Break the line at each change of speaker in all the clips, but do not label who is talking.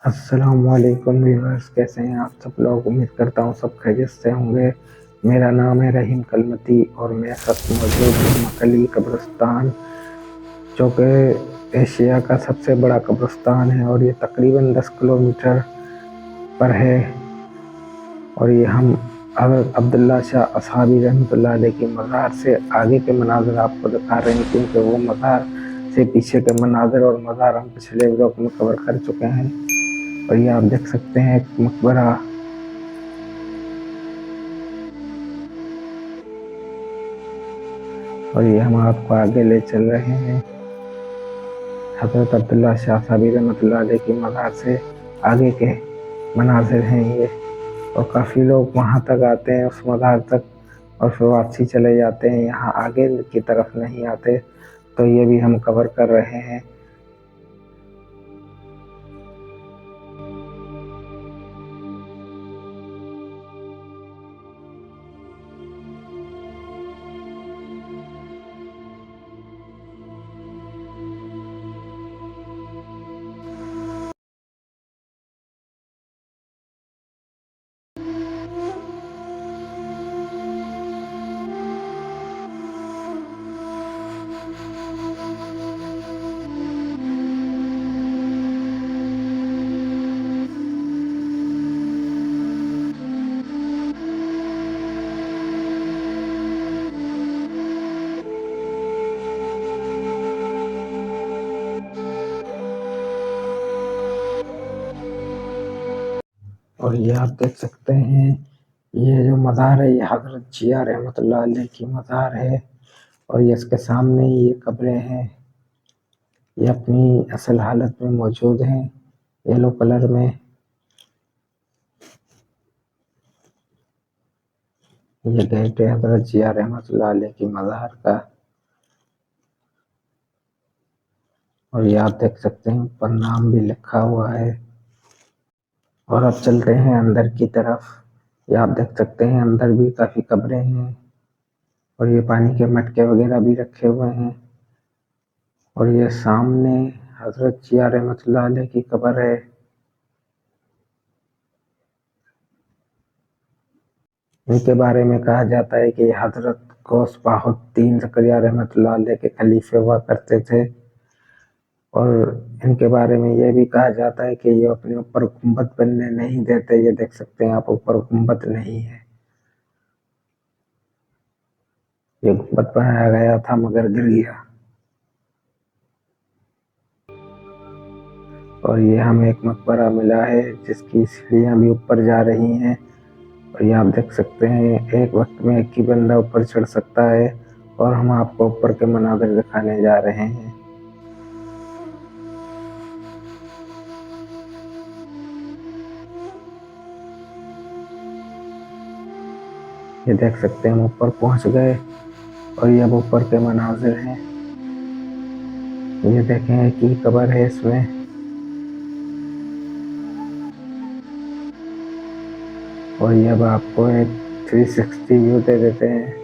अस्सलामुअलैकुम व्यूअर्स, कैसे हैं आप सब लोग। उम्मीद करता हूँ सब खैरियत से होंगे। मेरा नाम है रहीम कलमती और मैं इस वक्त मौजूद हूँ मकली कब्रिस्तान, जो कि एशिया का सबसे बड़ा कब्रिस्तान है और ये तकरीबन 10 किलोमीटर पर है। और ये हम हज़रत अब्दुल्ला शाह असहाबी रहमतुल्लाह अलैह की मज़ार से आगे के मनाज़िर आपको दिखा रहे हैं, क्योंकि वो मज़ार से पीछे के मनाज़िर और मज़ार हम पिछले व्लॉग में कवर कर चुके हैं। और ये आप देख सकते हैं एक मकबरा, और ये हम आपको आगे ले चल रहे हैं। हज़रत अब्दुल्ला शाह साहबी रहमतुल्लाह अलैह की मज़ार से आगे के मनाज़िर हैं ये। और काफ़ी लोग वहाँ तक आते हैं, उस मज़ार तक, और फिर वापसी चले जाते हैं, यहाँ आगे की तरफ नहीं आते। तो ये भी हम कवर कर रहे हैं। और ये आप देख सकते हैं, ये जो मज़ार है ये हज़रत जिया रहमतुल्लाह अलैह की मज़ार है। और ये इसके सामने ये कब्रें हैं, ये अपनी असल हालत में मौजूद हैं, येलो कलर में। ये गेट है हज़रत जिया रहमतुल्लाह अलैह की मज़ार का। और ये आप देख सकते हैं ऊपर नाम भी लिखा हुआ है। और अब चलते हैं अंदर की तरफ। ये आप देख सकते हैं अंदर भी काफ़ी कब्रें हैं, और ये पानी के मटके वगैरह भी रखे हुए हैं। और ये सामने हज़रत जिया रहमतुल्लाह अलैह की कब्र है। इनके बारे में कहा जाता है कि हज़रत गौस बाहुद्दीन ज़करिया रहमतुल्लाह अलैह के खलीफे हुआ करते थे। और इनके बारे में यह भी कहा जाता है कि ये अपने ऊपर गुंबद बनने नहीं देते। ये देख सकते हैं आप, ऊपर गुंबद नहीं है। ये गुंबद बनाया गया था मगर गिर गया। और ये हमें एक मकबरा मिला है जिसकी सीढ़ियाँ भी ऊपर जा रही हैं। और ये आप देख सकते हैं एक वक्त में एक ही बंदा ऊपर चढ़ सकता है। और हम आपको ऊपर के मनाज़िर दिखाने जा रहे हैं। ये देख सकते हैं हम ऊपर पहुंच गए, और ये अब ऊपर के मनाज़िर हैं। ये देखें एक ही कब्र है इसमें। और ये अब आपको एक 360 व्यू दे देते हैं।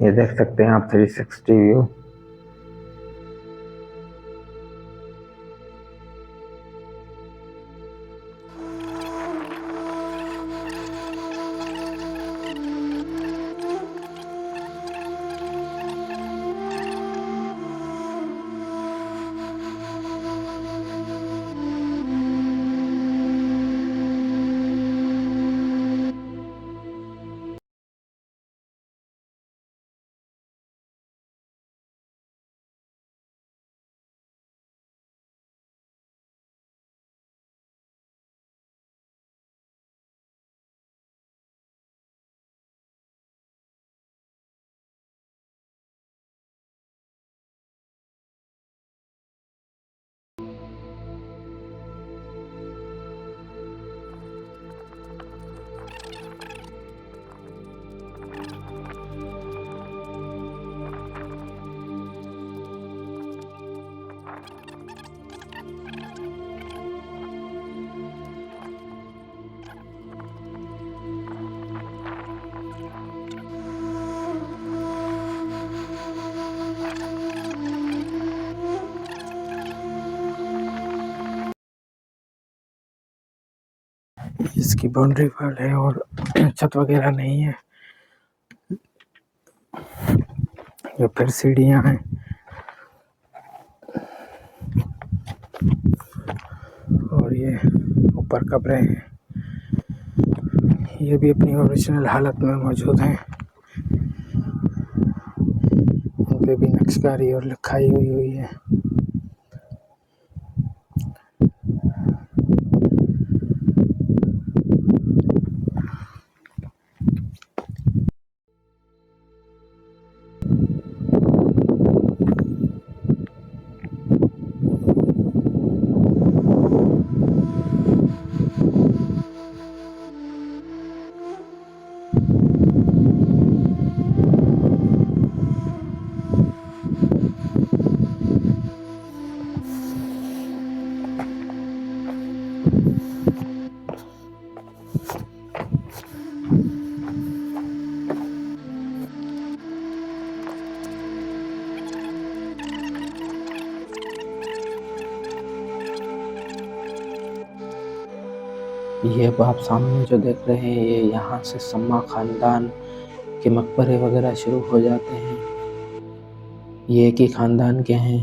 ये देख सकते हैं आप 360 व्यू। इसकी बाउंड्री वॉल है और छत वगैरह नहीं है। ये फिर सीढ़ियाँ हैं और ये ऊपर कब्रें हैं। ये भी अपनी ओरिजिनल हालत में मौजूद हैं। इन पे भी नक्शकारी और लिखाई हुई है। ये अब आप सामने जो देख रहे हैं, ये यहाँ से सम्मा खानदान के मकबरे वगैरह शुरू हो जाते हैं। ये एक ही खानदान के हैं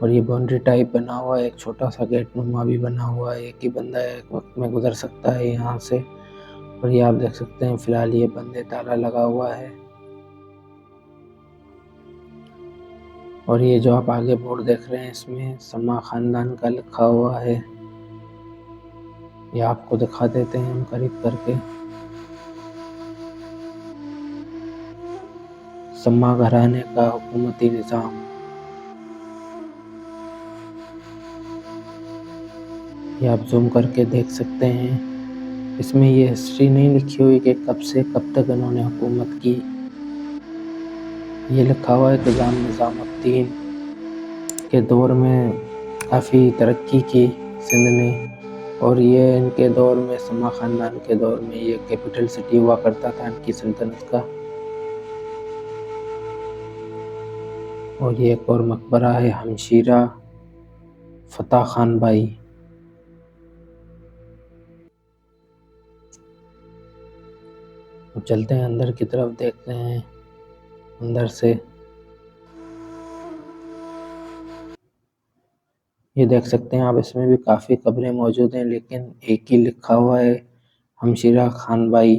और ये बाउंड्री टाइप बना हुआ है। एक छोटा सा गेट नुमा भी बना हुआ है। एक ही बंदा एक वक्त में गुजर सकता है यहाँ से। और ये आप देख सकते हैं, फिलहाल ये बंदे ताला लगा हुआ है। और ये जो आप आगे बोर्ड देख रहे हैं, इसमें सम्मा खानदान का लिखा हुआ है। ये आपको दिखा देते हैं हम करीब करके। सम्मा घराने का हुकूमती निज़ाम। ये आप जूम करके देख सकते हैं। इसमें ये हिस्ट्री नहीं लिखी हुई कि कब से कब तक इन्होंने हुकूमत की। ये लिखा हुआ है कि निज़ामुद्दीन के दौर में काफ़ी तरक्की की सिंध ने, और ये इनके दौर में, सम्मा ख़ानदान के दौर में, ये कैपिटल सिटी हुआ करता था इनकी सल्तनत का। और ये एक और मकबरा है, हमशीरा फतेह खान भाई। अब चलते हैं अंदर की तरफ, देखते हैं अंदर से। ये देख सकते हैं आप, इसमें भी काफ़ी कब्रें मौजूद हैं, लेकिन एक ही लिखा हुआ है हमशीरा खान भाई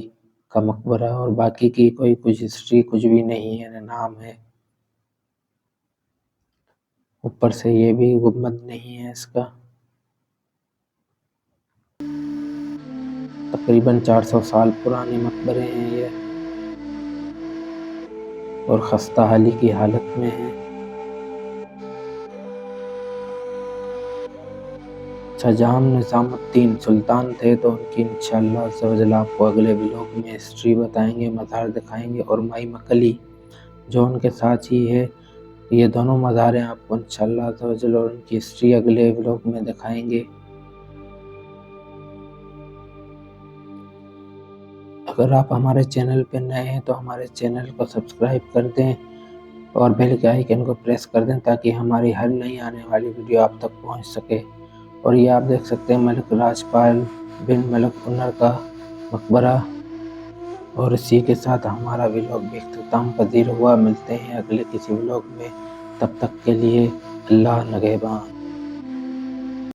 का मकबरा, और बाकी की कोई कुछ हिस्ट्री कुछ भी नहीं है, न नाम है। ऊपर से ये भी गुम्बद नहीं है इसका। तकरीबन 400 साल पुराने मकबरे हैं ये, और खस्ता हाली की हालत में है। शाहजहां निज़ामुद्दीन सुल्तान थे, तो उनकी इंशाअल्लाह अज़्ज़ा आपको अगले व्लॉग में हिस्ट्री बताएंगे, मज़ार दिखाएंगे। और माई मकली जो उनके साथ ही है, ये दोनों मज़ारें आपको इंशाअल्लाह अज़्ज़ा और उनकी हिस्ट्री अगले व्लॉग में दिखाएंगे। अगर आप हमारे चैनल पर नए हैं तो हमारे चैनल को सब्सक्राइब कर दें और बेल के आइकन को प्रेस कर दें, ताकि हमारी हर नई आने वाली वीडियो आप तक पहुंच सके। और ये आप देख सकते हैं मलिक राजपाल बिन मलिक उन्नर का मकबरा। और इसी के साथ हमारा व्लॉग भी इख्तिताम पजीर हुआ। मिलते हैं अगले किसी व्लॉग में, तब तक के लिए अल्लाह निगहबान।